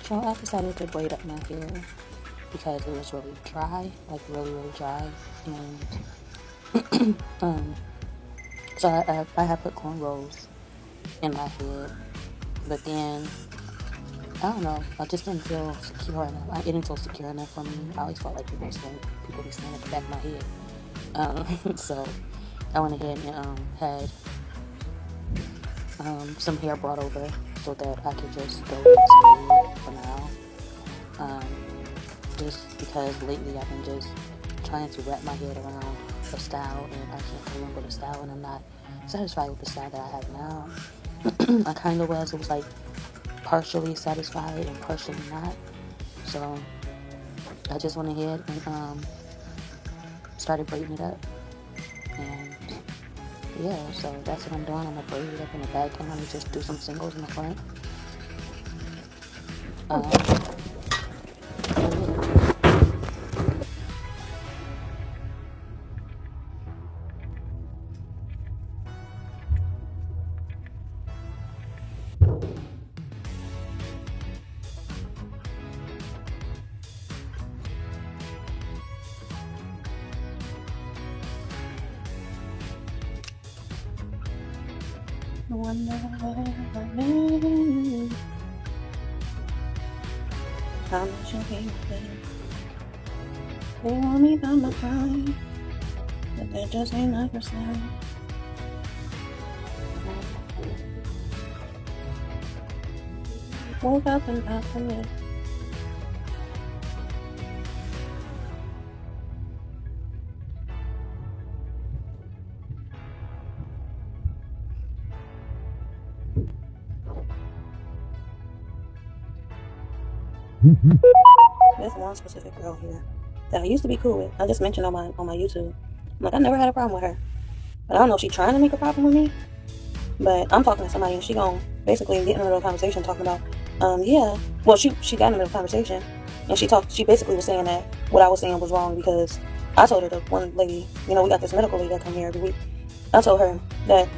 So I decided to braid up my hair because it was really dry, like really, really dry. And so I had put cornrows in my head, but then I don't know, I just didn't feel secure enough. It didn't feel secure enough for me. I always felt like people be standing at the back of my head. So I went ahead and had some hair brought over so that I could just go with some weed for now. Just because lately I've been just trying to wrap my head around a style, and I can't remember the style, and I'm not satisfied with the style that I have now. I kind of was. It was like partially satisfied and partially not. So I just went ahead and started braiding it up. And yeah, so that's what I'm doing. I'm gonna braid it up in the back, and I'm gonna just do some singles in the front. One how much you hate me? They want me by my pride, but that just ain't like your side. Woke up and out from it. There's one specific girl here that I used to be cool with. I just mentioned on my YouTube. I'm like, I never had a problem with her, but I don't know if she's trying to make a problem with me. But I'm talking to somebody, and she gon' basically get in the middle of a conversation talking about, yeah. Well, she got in the middle of a conversation, and she basically was saying that what I was saying was wrong because I told her, the one lady, we got this medical lady that come here every week. I told her that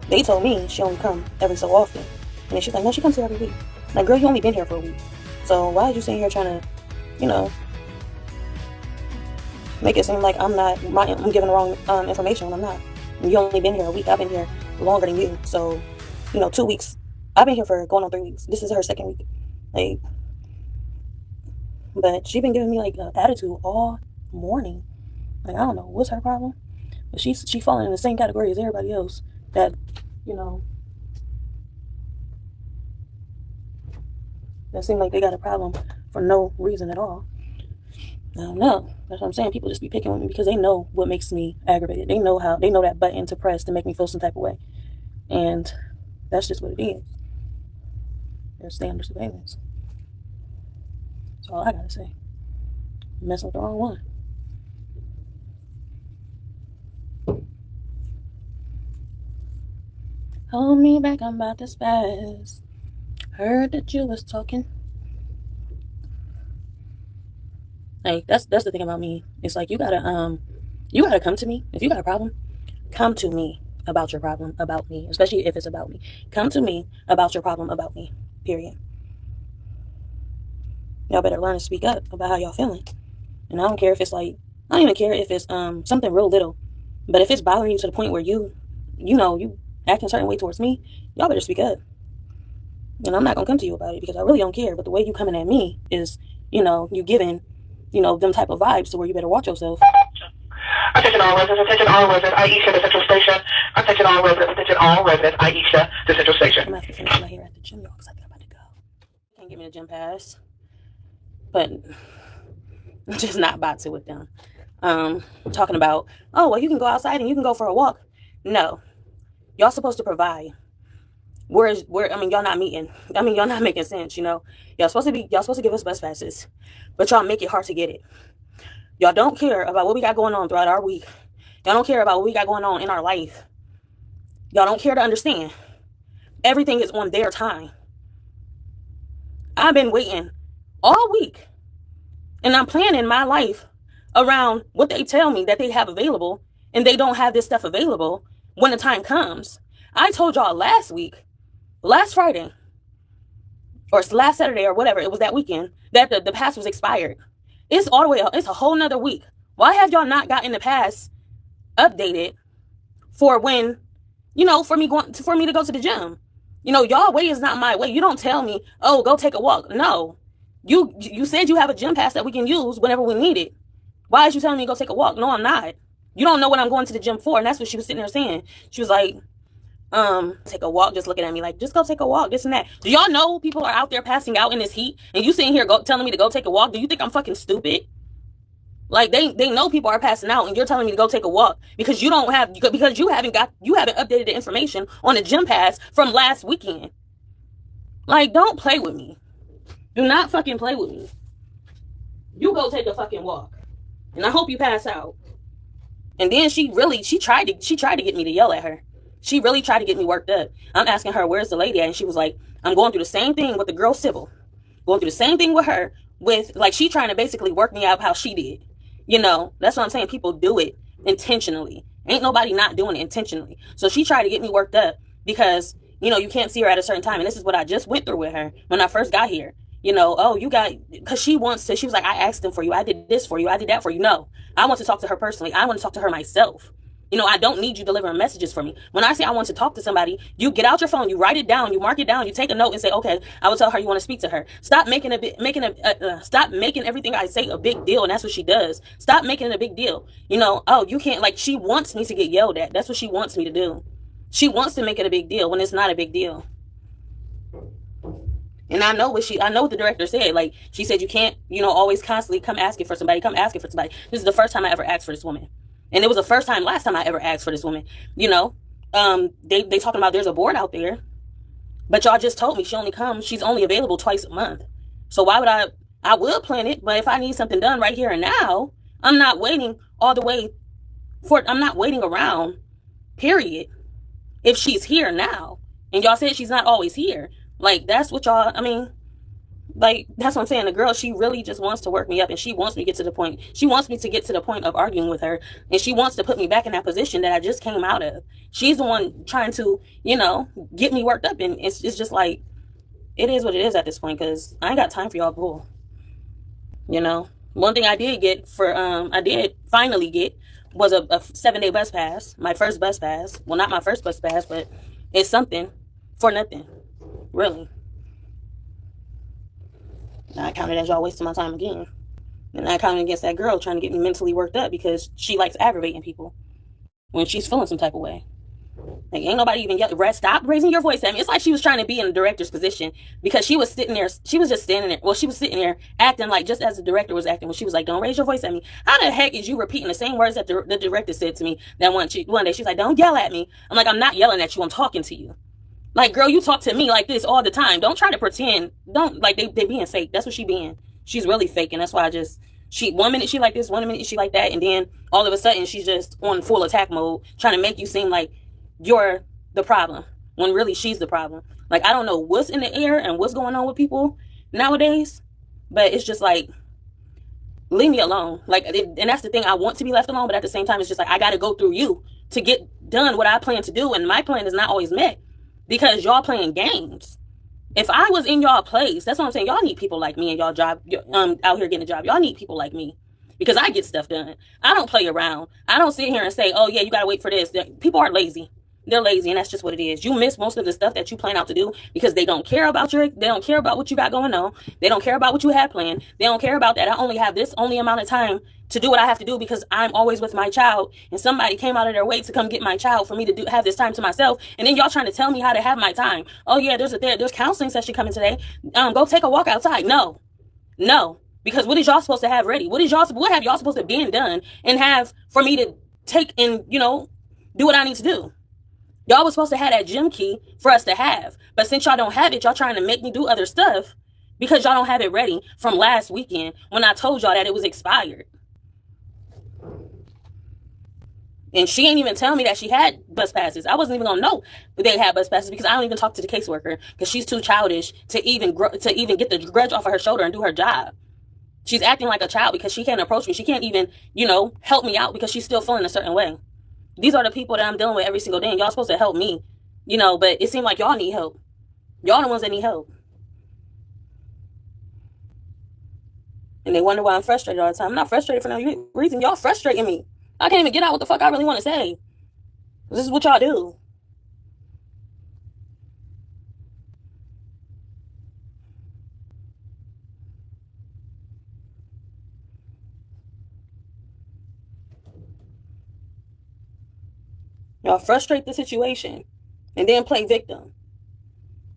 they told me she only come every so often, and then she's like, no, she comes here every week. Like, girl, you only been here for a week. So why are you sitting here trying to, make it seem like I'm giving the wrong information when I'm not? You only been here a week. I've been here longer than you. So, 2 weeks. I've been here for going on 3 weeks. This is her second week. Like, but she been giving me like attitude all morning. Like, I don't know what's her problem, but she falling in the same category as everybody else. That that seem like they got a problem for no reason at all. I don't know. That's what I'm saying. People just be picking with me because they know what makes me aggravated. They know that button to press to make me feel some type of way. And that's just what it is. They're staying under surveillance. That's all I gotta say. I'm messing with the wrong one. Hold me back, I'm about to spaz. Heard that you was talking. Like, that's the thing about me. It's like you gotta come to me. If you got a problem, come to me about your problem about me, especially if it's about me. Come to me about your problem about me. Period. Y'all better learn to speak up about how y'all feeling. And I don't care if it's like, I don't even care if it's something real little. But if it's bothering you to the point where you acting a certain way towards me, y'all better speak up. And I'm not gonna come to you about it because I really don't care. But the way you coming at me is, you giving, them type of vibes to where you better watch yourself. Attention all residents, IEsha, the Central Station. Attention all residents, IEsha, the Central Station. I'm gonna have to finish my hair at the gym, y'all, because I'm about to go. Can't give me the gym pass, but I'm just not about to with them. Talking about, oh, well, you can go outside and you can go for a walk. No, y'all supposed to provide. Y'all not meeting. Y'all not making sense, Y'all supposed to give us bus passes, but y'all make it hard to get it. Y'all don't care about what we got going on throughout our week. Y'all don't care about what we got going on in our life. Y'all don't care to understand. Everything is on their time. I've been waiting all week, and I'm planning my life around what they tell me that they have available, and they don't have this stuff available when the time comes. I told y'all last Friday, or last Saturday or whatever, it was that weekend that the pass was expired. It's all the way, it's a whole nother week. Why have y'all not gotten the pass updated for when, for me to go to the gym? Y'all way is not my way. You don't tell me, oh, go take a walk. No. You said you have a gym pass that we can use whenever we need it. Why is you telling me to go take a walk? No, I'm not. You don't know what I'm going to the gym for. And that's what she was sitting there saying. She was like, take a walk, just looking at me like, just go take a walk, this and that. Do y'all know people are out there passing out in this heat, and you sitting here telling me to go take a walk? Do you think I'm fucking stupid? Like, they know people are passing out, and you're telling me to go take a walk because you haven't updated the information on the gym pass from last weekend. Like, don't play with me. Do not fucking play with me. You go take a fucking walk, and I hope you pass out. And then she tried to get me to yell at her. She really tried to get me worked up. I'm asking her, where's the lady at? And she was like, I'm going through the same thing with the girl Sybil. Going through the same thing with her, with, like, she trying to basically work me out how she did. That's what I'm saying. People do it intentionally. Ain't nobody not doing it intentionally. So she tried to get me worked up because, you can't see her at a certain time. And this is what I just went through with her when I first got here. Because she was like, I asked them for you. I did this for you. I did that for you. No, I want to talk to her personally. I want to talk to her myself. I don't need you delivering messages for me. When I say I want to talk to somebody, you get out your phone, you write it down, you mark it down, you take a note and say, okay, I will tell her you want to speak to her. Stop making stop making everything I say a big deal. And that's what she does. Stop making it a big deal. Oh, you can't, like, she wants me to get yelled at. That's what she wants me to do. She wants to make it a big deal when it's not a big deal. And I know what the director said. Like, she said, you can't, always constantly come asking for somebody. This is the first time I ever asked for this woman. And it was the first time last time I ever asked for this woman. They talking about there's a board out there. But y'all just told me she's only available twice a month. So why would I will plan it, but if I need something done right here and now, I'm not waiting I'm not waiting around, period. If she's here now, and y'all said she's not always here. Like, that's what y'all, like, that's what I'm saying. The girl, she really just wants to work me up, and she wants me to get to the point. She wants me to get to the point of arguing with her, and she wants to put me back in that position that I just came out of. She's the one trying to, get me worked up, and it's just like, it is what it is at this point, because I ain't got time for y'all bull. One thing I did finally get was a 7-day bus pass. My first bus pass. Well, not my first bus pass, but it's something for nothing. Really. I counted as y'all wasting my time again. And I counted against that girl trying to get me mentally worked up because she likes aggravating people when she's feeling some type of way. Like, ain't nobody even stop raising your voice at me. It's like she was trying to be in the director's position because she was sitting there. She was just standing there. Well, she was sitting there acting like just as the director was acting when she was like, don't raise your voice at me. How the heck is you repeating the same words that the director said to me that one day? She's like, don't yell at me. I'm like, I'm not yelling at you. I'm talking to you. Like, girl, you talk to me like this all the time. Don't try to pretend. Don't, like, they being fake. That's what she being. She's really fake. And that's why one minute she like this, one minute she like that. And then all of a sudden she's just on full attack mode, trying to make you seem like you're the problem when really she's the problem. Like, I don't know what's in the air and what's going on with people nowadays, but it's just like, leave me alone. Like, and that's the thing. I want to be left alone, but at the same time, it's just like, I got to go through you to get done what I plan to do. And my plan is not always met. Because y'all playing games. If I was in y'all place, that's what I'm saying. Y'all need people like me in y'all job, out here getting a job. Y'all need people like me. Because I get stuff done. I don't play around. I don't sit here and say, oh yeah, you gotta wait for this. People are lazy. They're lazy, and that's just what it is. You miss most of the stuff that you plan out to do because they don't care about what you got going on. They don't care about what you had planned. They don't care about that. I only have this only amount of time to do what I have to do because I'm always with my child, and somebody came out of their way to come get my child for me to have this time to myself. And then y'all trying to tell me how to have my time. Oh yeah, there's counseling session coming today. Go take a walk outside. No. Because what is y'all supposed to have ready? What have y'all supposed to be done and have for me to take and, do what I need to do? Y'all was supposed to have that gym key for us to have. But since y'all don't have it, y'all trying to make me do other stuff because y'all don't have it ready from last weekend when I told y'all that it was expired. And she ain't even tell me that she had bus passes. I wasn't even gonna know that they had bus passes because I don't even talk to the caseworker because she's too childish to even get the grudge off of her shoulder and do her job. She's acting like a child because she can't approach me. She can't even, help me out because she's still feeling a certain way. These are the people that I'm dealing with every single day, and y'all supposed to help me, but it seems like y'all need help. Y'all the ones that need help. And they wonder why I'm frustrated all the time. I'm not frustrated for no reason. Y'all frustrating me. I can't even get out what the fuck I really want to say. This is what y'all do. Y'all frustrate the situation and then play victim.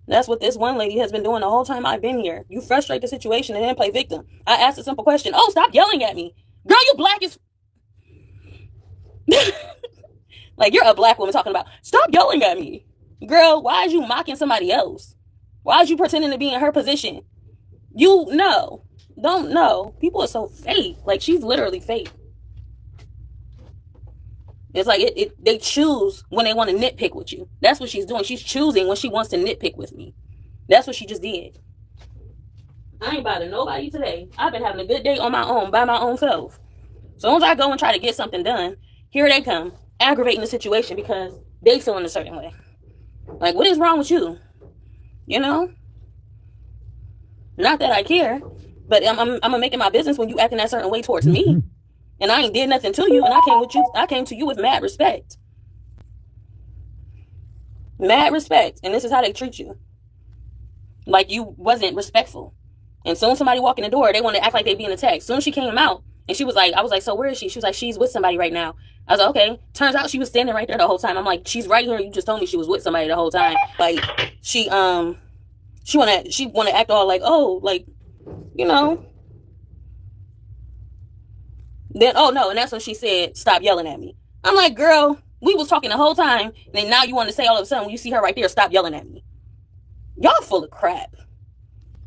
That's what this one lady has been doing the whole time I've been here. You frustrate the situation and then play victim. I asked a simple question. Oh, stop yelling at me. Girl, you black as... Like, you're a black woman talking about, stop yelling at me. Girl, why is you mocking somebody else? Why is you pretending to be in her position? You know. Don't know. People are so fake. Like, she's literally fake. It's like they choose when they want to nitpick with you. That's what she's doing. She's choosing when she wants to nitpick with me. That's what she just did. I ain't bothering nobody today. I've been having a good day on my own, by my own self. As soon as I go and try to get something done, here they come, aggravating the situation because they feel in a certain way. Like, what is wrong with you? You know? Not that I care, but I'm making my business when you acting that certain way towards me. And I ain't did nothing to you, and I came to you with mad respect. Mad respect. And this is how they treat you. Like you wasn't respectful. And soon somebody walk in the door, they want to act like they being attacked. Soon she came out, and she was like, I was like, so where is she? She was like, she's with somebody right now. I was like, okay. Turns out she was standing right there the whole time. I'm like, she's right here. You just told me she was with somebody the whole time. Like, she wanna act all like, oh, like, you know. Then, oh no, and that's when she said, stop yelling at me. I'm like, girl, we was talking the whole time, and then now you want to say all of a sudden when you see her right there, stop yelling at me. Y'all full of crap.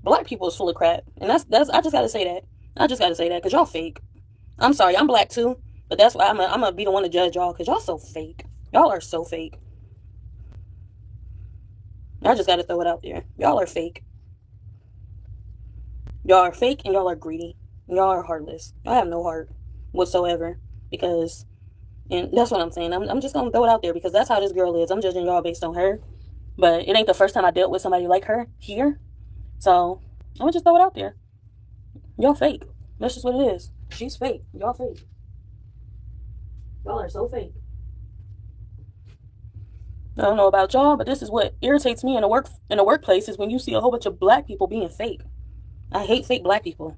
Black people is full of crap. And that's I just gotta say that. I just gotta say that, because y'all fake. I'm sorry, I'm black too, but that's why I'm gonna be the one to judge y'all, because y'all so fake. Y'all are so fake. I just gotta throw it out there. Y'all are fake. Y'all are fake, and y'all are greedy. Y'all are heartless. I have no heart whatsoever, because, and that's what I'm saying. I'm just gonna throw it out there, because that's how this girl is. I'm judging y'all based on her, but it ain't the first time I dealt with somebody like her here, so I'm gonna just throw it out there. Y'all fake. That's just what it is. She's fake. Y'all fake. Y'all are so fake. I don't know about y'all, but this is what irritates me in a workplace, is when you see a whole bunch of black people being fake. I hate fake black people,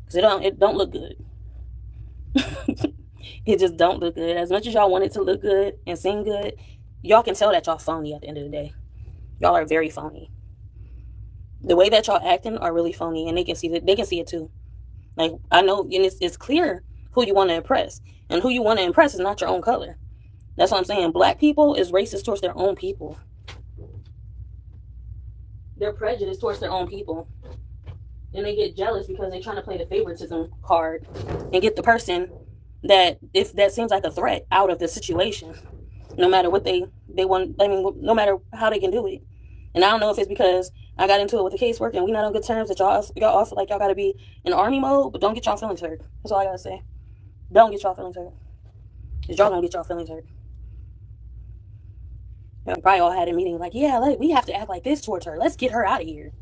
because it don't look good. It just don't look good. As much as y'all want it to look good and sing good, y'all can tell that y'all phony at the end of the day. Y'all are very phony. The way that y'all acting are really phony, and they can see it too. Like, I know, and it's clear who you want to impress, and who you want to impress is not your own color. That's what I'm saying. Black people is racist towards their own people. They're prejudiced towards their own people. And they get jealous because they're trying to play the favoritism card and get the person that seems like a threat out of the situation. No matter what they want, I mean, no matter how they can do it. And I don't know if it's because I got into it with the casework and we not on good terms, that y'all all feel like y'all gotta be in army mode, but don't get y'all feelings hurt. That's all I gotta say. Don't get y'all feelings hurt. Because y'all gonna get y'all feelings hurt. Y'all probably all had a meeting like, yeah, we have to act like this towards her. Let's get her out of here.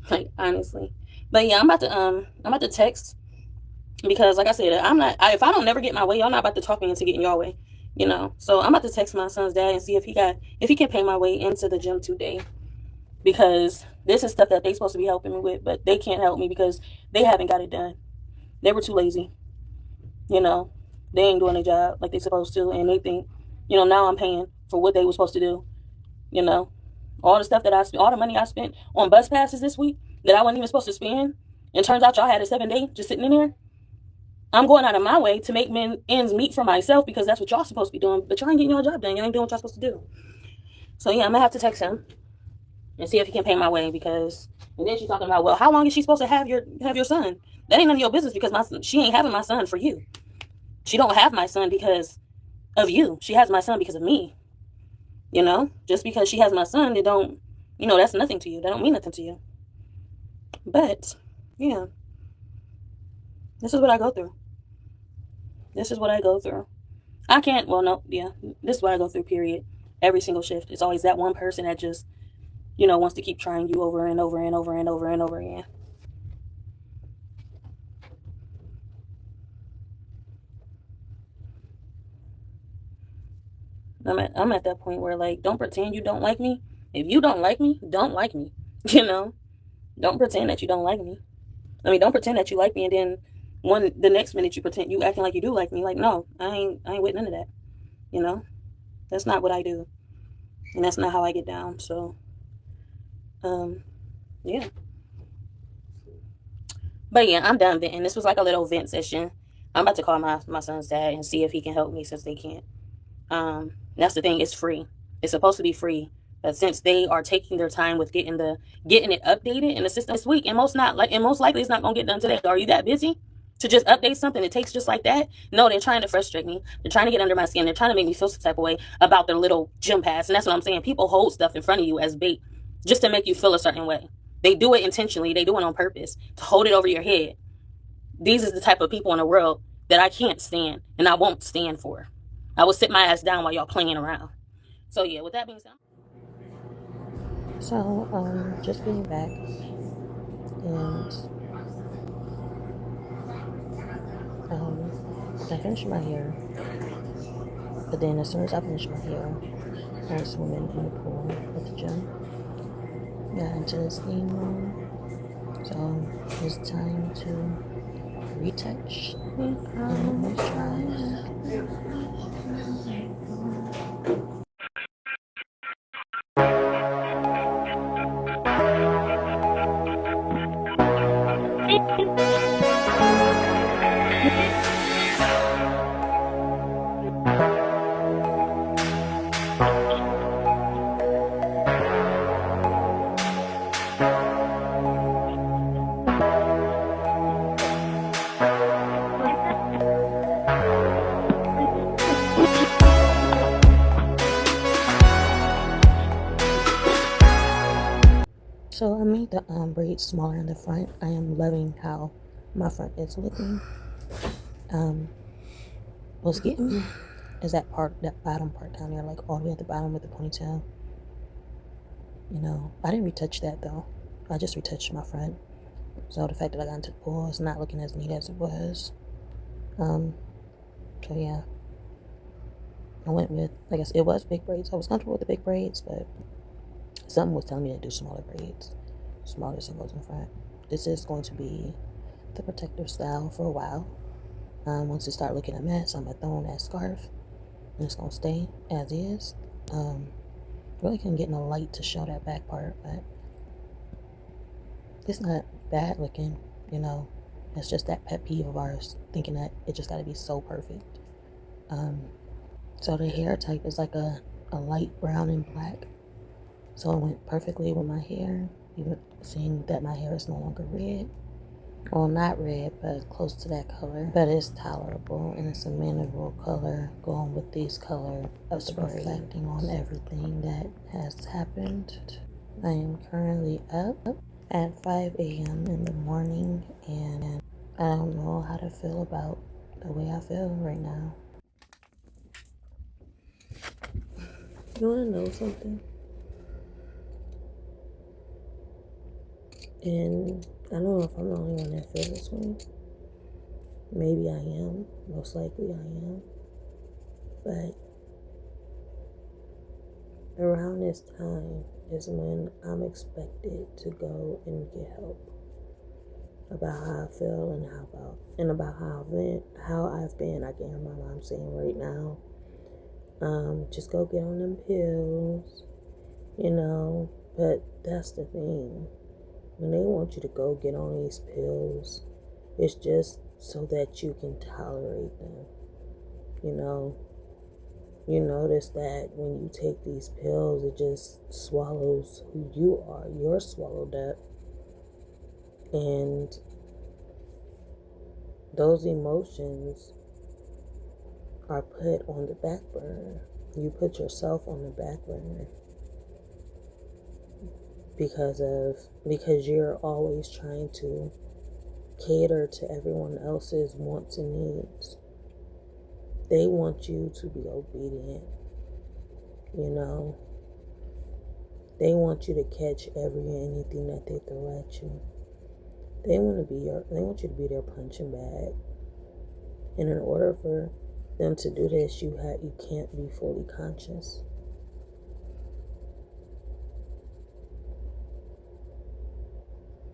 Like, honestly. But yeah, I'm about to text, because like I said, if I don't never get my way, y'all not about to talk me into getting your way, you know. So I'm about to text my son's dad and see if he can pay my way into the gym today, because this is stuff that they supposed to be helping me with, but they can't help me because they haven't got it done. They were too lazy, you know. They ain't doing their job like they supposed to, and they think, you know, now I'm paying for what they were supposed to do, you know. All the stuff that all the money I spent on bus passes this week that I wasn't even supposed to spend, and turns out y'all had a 7-day just sitting in there. I'm going out of my way to make ends meet for myself, because that's what y'all supposed to be doing, but y'all ain't getting your job done. Y'all ain't doing what y'all supposed to do. So yeah, I'm gonna have to text him and see if he can pay my way, because, and then she's talking about, well, how long is she supposed to have your son? That ain't none of your business, because she ain't having my son for you. She don't have my son because of you. She has my son because of me. You know, just because she has my son, it don't, you know, that's nothing to you. That don't mean nothing to you. But, yeah. This is what I go through. This is what I go through. I can't, well, no, yeah. This is what I go through, period. Every single shift. It's always that one person that just, you know, wants to keep trying you over and over and over and over and over again. I'm at that point where, like, don't pretend you don't like me. If you don't like me, don't like me. You know, don't pretend that you don't like me. I mean, don't pretend that you like me, and then the next minute you pretend you acting like you do like me. Like, no, I ain't with none of that. You know, that's not what I do, and that's not how I get down. So, yeah. But yeah, I'm done venting. This was like a little vent session. I'm about to call my son's dad and see if he can help me, since they can't. That's the thing. It's free. It's supposed to be free. But since they are taking their time with getting it updated in the system this week, and most likely it's not gonna get done today. Are you that busy to just update something? It takes just like that? No, they're trying to frustrate me. They're trying to get under my skin. They're trying to make me feel some type of way about their little gym pass. And that's what I'm saying. People hold stuff in front of you as bait just to make you feel a certain way. They do it intentionally. They do it on purpose to hold it over your head. These is the type of people in the world that I can't stand and I won't stand for. I will sit my ass down while y'all playing around. So yeah, with that being said. So, just getting back, and I finished my hair, but then as soon as I finished my hair, I was swimming in the pool at the gym. Got into the steam room, so it's time to retouch and moisturize. So I made the braids smaller in the front. I am loving how my front is looking. What's getting me is that bottom part down there, like all the way at the bottom with the ponytail. You know, I didn't retouch that though. I just retouched my front. So the fact that I got into the pool is not looking as neat as it was. So yeah, I went with, I guess it was big braids. I was comfortable with the big braids, but something was telling me to do smaller braids, smaller circles in front. This is going to be the protective style for a while. Once it start looking a mess, I'm gonna throw on that scarf, and it's gonna stay as is. Really couldn't get no light to show that back part, but it's not bad looking, you know. It's just that pet peeve of ours, thinking that it just gotta be so perfect. So the hair type is like a light brown and black. So it went perfectly with my hair. Even seeing that my hair is no longer red. Well, not red, but close to that color. But it's tolerable, and it's a manageable color going with these color of reflecting on everything that has happened. I am currently up at 5 a.m. in the morning, and I don't know how to feel about the way I feel right now. You want to know something? And I don't know if I'm the only one that feels this way. Maybe I am. Most likely I am. But around this time is when I'm expected to go and get help about how I feel and about how I've been. I can hear my mom saying right now, just go get on them pills, you know. But that's the thing. When they want you to go get on these pills, it's just so that you can tolerate them. You know, you notice that when you take these pills, it just swallows who you are. You're swallowed up. And those emotions are put on the back burner. You put yourself on the back burner. Because you're always trying to cater to everyone else's wants and needs. They want you to be obedient, you know. They want you to catch anything that they throw at you. They want you to be their punching bag. And in order for them to do this, you can't be fully conscious.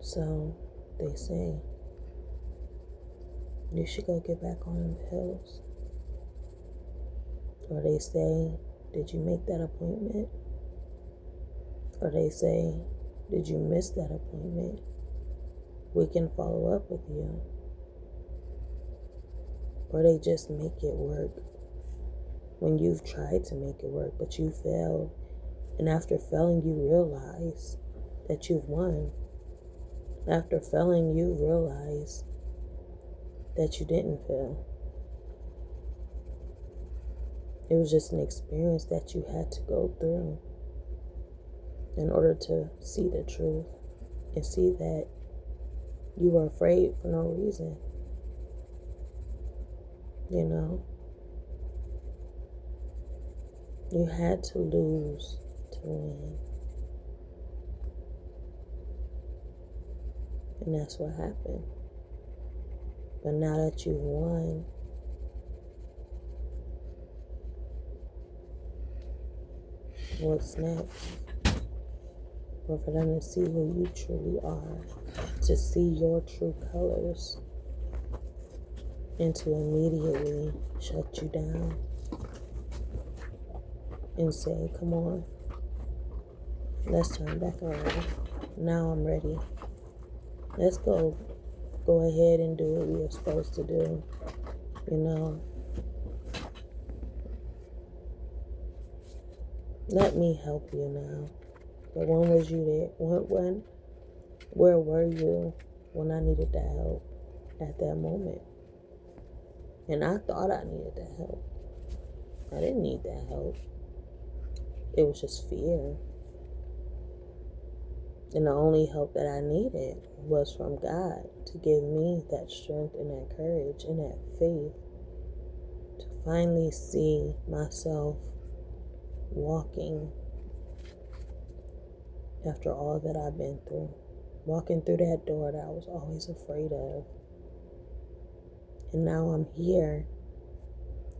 So they say you should go get back on them pills. Or they say, did you make that appointment? Or they say, did you miss that appointment? We can follow up with you. Or they just make it work when you've tried to make it work, but you failed. And after failing, you realize that you've won. After failing, you realize that you didn't fail. It was just an experience that you had to go through in order to see the truth and see that you were afraid for no reason. You know? You had to lose to win. And that's what happened. But now that you've won, what's next? Or for them to see who you truly are, to see your true colors, and to immediately shut you down and say, come on, let's turn back around. Now I'm ready. Let's go ahead and do what we are supposed to do. You know, let me help you now. But when was you there? Where were you when I needed that help at that moment? And I thought I needed that help. I didn't need that help. It was just fear. And the only help that I needed was from God to give me that strength and that courage and that faith to finally see myself walking after all that I've been through. Walking through that door that I was always afraid of. And now I'm here.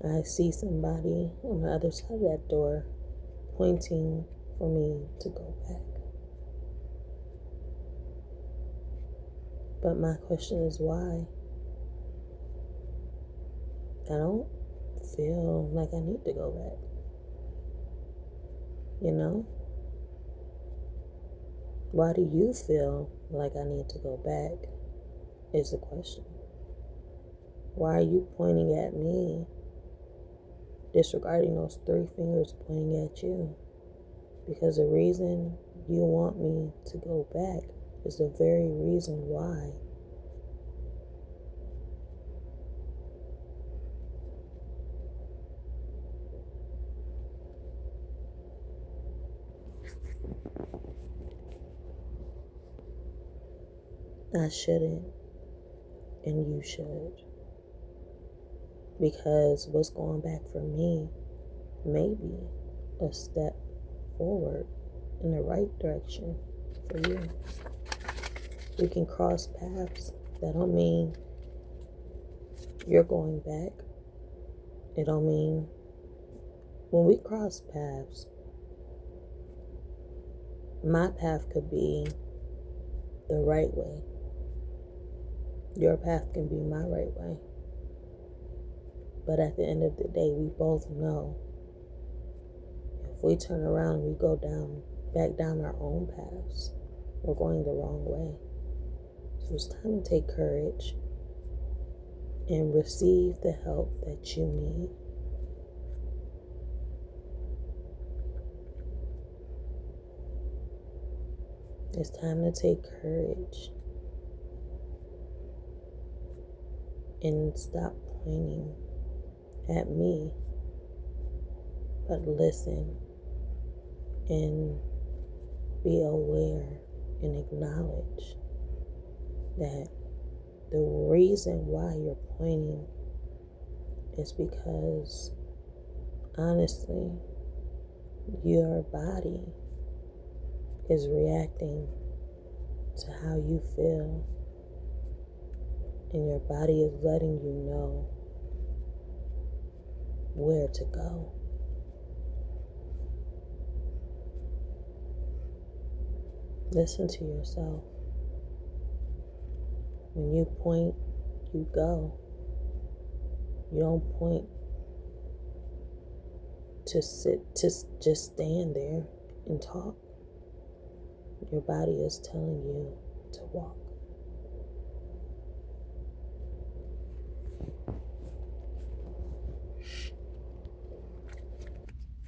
I see somebody on the other side of that door pointing for me to go back. But my question is why? I don't feel like I need to go back. You know? Why do you feel like I need to go back is the question. Why are you pointing at me, disregarding those 3 fingers pointing at you? Because the reason you want me to go back is the very reason why. I shouldn't, and you should. Because what's going back for me may be a step forward in the right direction for you. We can cross paths. That don't mean you're going back. It don't mean when we cross paths, my path could be the right way. Your path can be my right way. But at the end of the day, we both know if we turn around and we go back down our own paths, we're going the wrong way. So it's time to take courage and receive the help that you need. It's time to take courage and stop pointing at me, but listen and be aware and acknowledge that the reason why you're pointing is because, honestly, your body is reacting to how you feel, and your body is letting you know where to go. Listen to yourself. When you point, you go. You don't point to just stand there and talk. Your body is telling you to walk.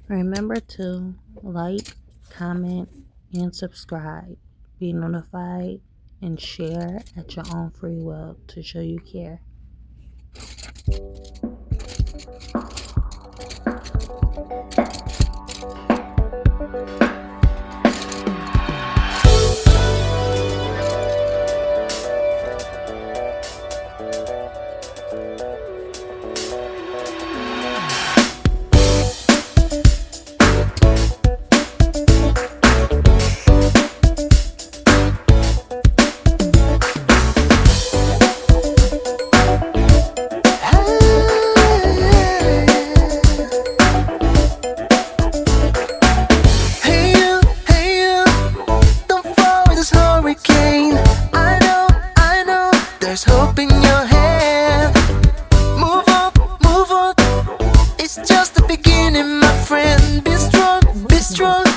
Remember to like, comment, and subscribe. Be notified and share at your own free will to show you care.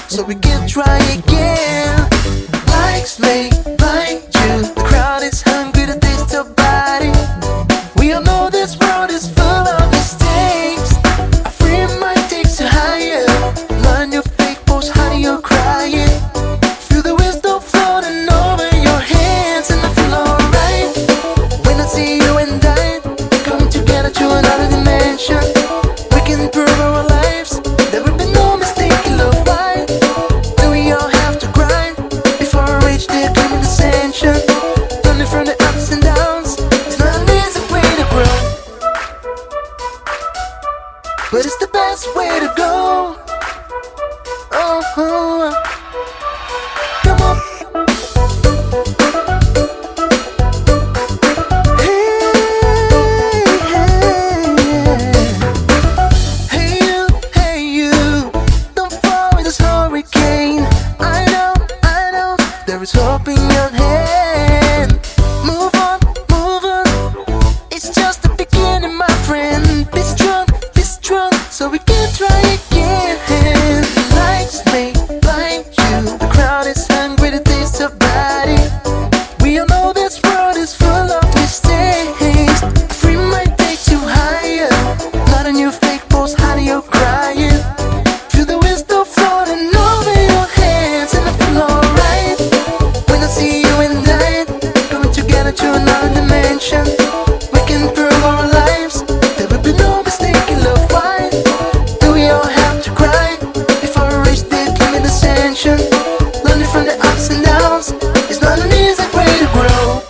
So we can try again. Likes may blind you. The crowd is hungry to taste your body. We all know this world is full of mistakes. A free mind takes you higher. Learn your fake post, honey, you're crying. Feel the wisdom floating over your hands, and I feel alright when I see you and I coming together to another dimension. We can improve our lives. There will be no mistake in love. Why do we all have to grind before we reach the acclaim ascension? Learning from the ups and downs. It's not an easy way to grow, but it's the best way to go. Oh, come on. Hey you, don't fall in this hurricane. I know, there is hope in your hand. Move on, it's just the beginning, my friend. Be strong, so we can try again. Lights may blind you, the crowd is hungry to taste your body. We all know this world is full of mistakes. A free mind takes you higher. Not a new fake post, honey, you're crying. Feel the wisdom floating over your hands, and I feel alright when I see you and I coming together to another dimension. We can improve our lives. There will be no mistake in love. Why do we all have to cry before we reach the acclaim ascension? Learning from the ups and downs. It's not an easy way to grow,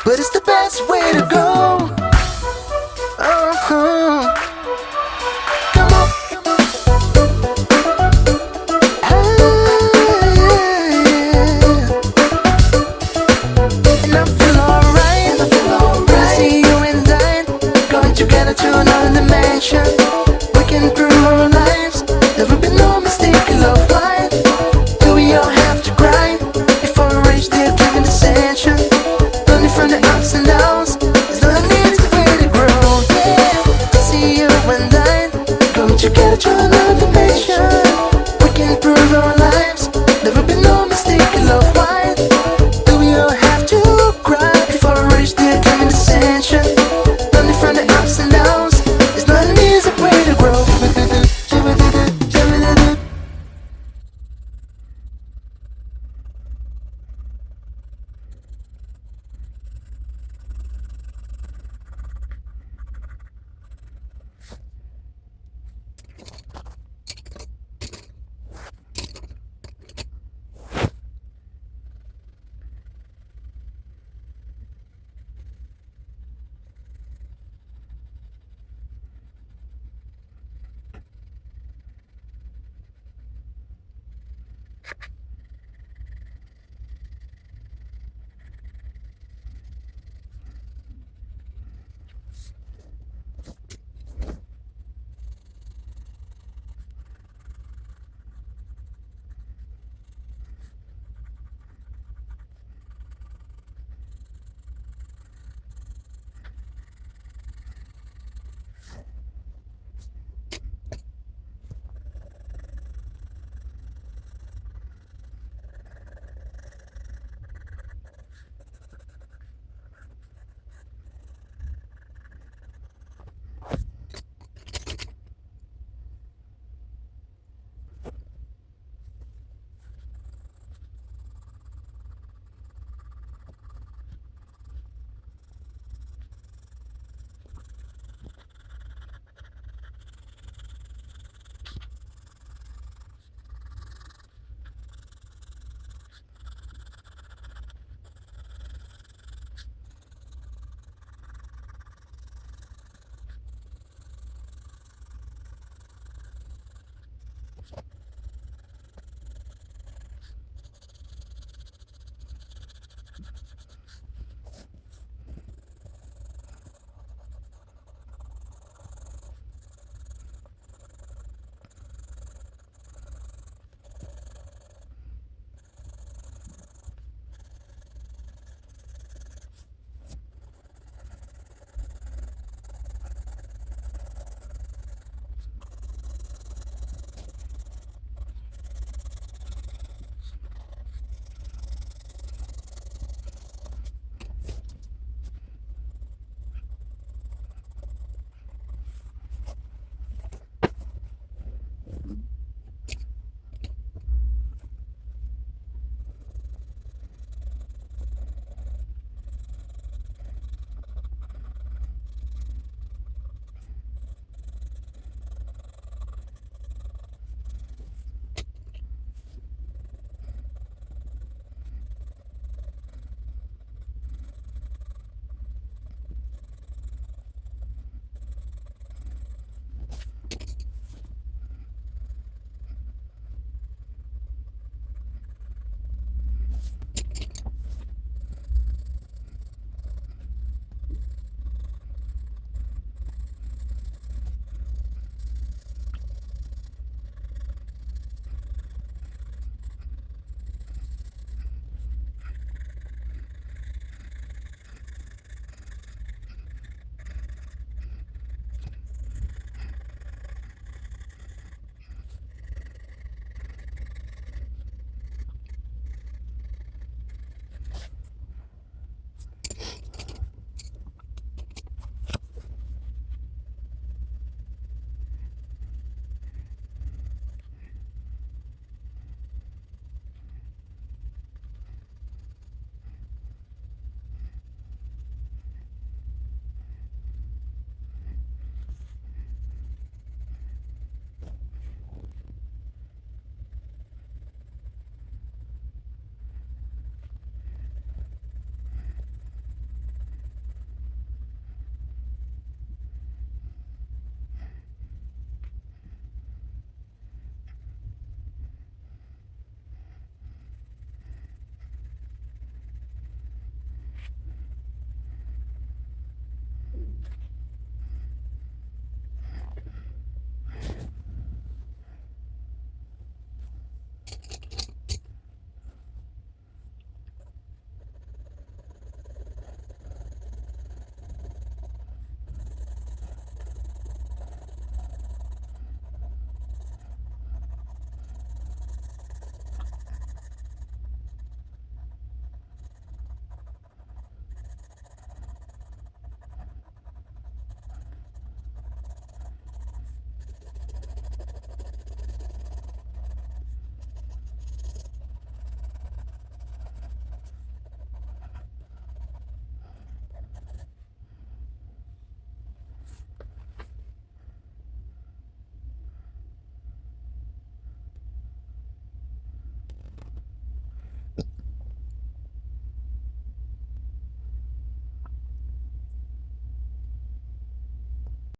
but it's the best way to go. Oh, come on. And I feel alright when I see you and I going together to another dimension. We can improve our lives. There will be no mistake in love. Why do we all have to cry before we reach the acclaim ascension? Learning from the ups and downs. It's not an easy way to grow. Yeah, to see you and I going together to another dimension. We can improve our lives. There will be no mistake in love. Why do we all have to cry before we reach the acclaim ascension? Learning from the ups and downs. It's not an easy way to grow.